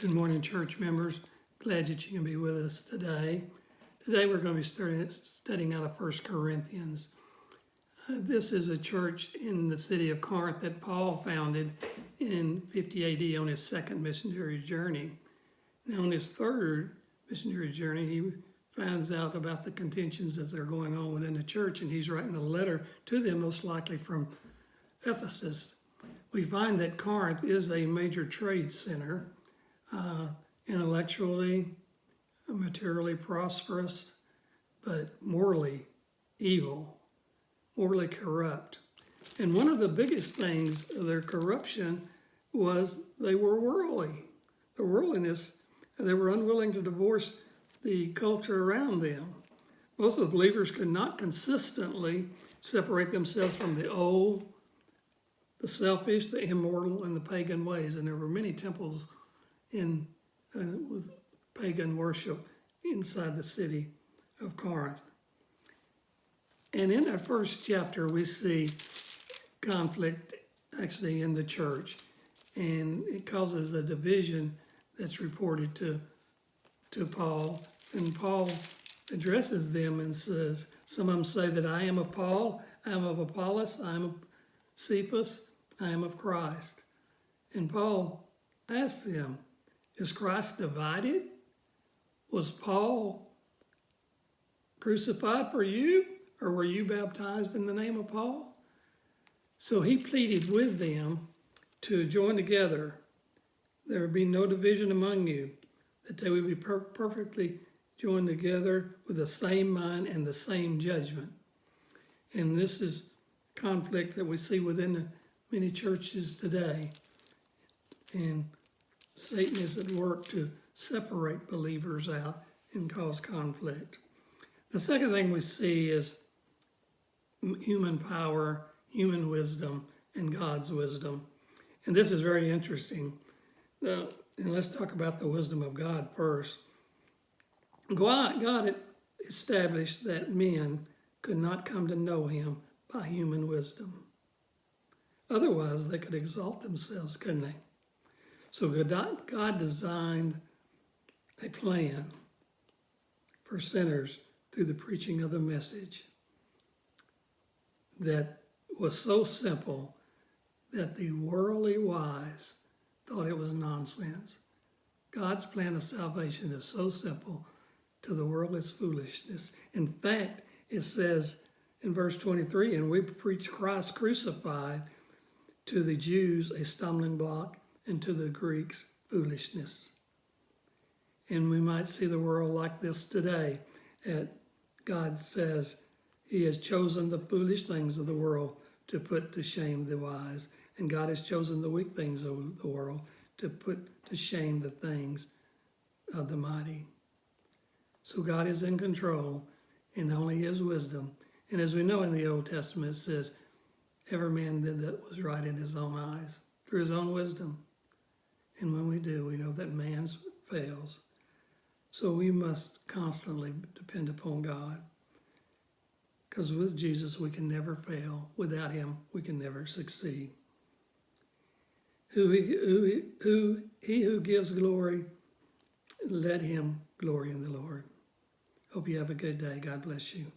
Good morning, church members. Glad that you can be with us today. Today we're going to be studying out of 1 Corinthians. This is a church in the city of Corinth that Paul founded in 50 AD on his second missionary journey. Now on his third missionary journey, he finds out about the contentions that are going on within the church, and he's writing a letter to them, most likely from Ephesus. We find that Corinth is a major trade center, intellectually, materially prosperous, but morally evil, morally corrupt. And one of the biggest things of their corruption was they were worldly. The worldliness, they were unwilling to divorce the culture around them. Most of the believers could not consistently separate themselves from the old, the selfish, the immoral, and the pagan ways. And there were many temples with pagan worship inside the city of Corinth. And in that first chapter, we see conflict actually in the church, and it causes a division that's reported to Paul. And Paul addresses them and says, some of them say that I am of Paul, I am of Apollos, I am of Cephas, I am of Christ. And Paul asks them, is Christ divided? Was Paul crucified for you, or were you baptized in the name of Paul? So he pleaded with them to join together. There would be no division among you, that they would be perfectly joined together with the same mind and the same judgment. And this is conflict that we see within many churches today. And Satan is at work to separate believers out and cause conflict. The second thing we see is human power, human wisdom, and God's wisdom. And this is very interesting. And let's talk about the wisdom of God first. God had established that men could not come to know him by human wisdom. Otherwise, they could exalt themselves, couldn't they? So God designed a plan for sinners through the preaching of the message that was so simple that the worldly wise thought it was nonsense. God's plan of salvation is so simple, to the world is foolishness. In fact, it says in verse 23, and we preach Christ crucified, to the Jews a stumbling block, and to the Greeks foolishness. And we might see the world like this today. God says he has chosen the foolish things of the world to put to shame the wise. And God has chosen the weak things of the world to put to shame the things of the mighty. So God is in control, and only his wisdom. And as we know in the Old Testament, it says, every man did that was right in his own eyes, through his own wisdom. And when we do, we know that man fails. So we must constantly depend upon God. Because with Jesus, we can never fail. Without him, we can never succeed. He who gives glory, let him glory in the Lord. Hope you have a good day. God bless you.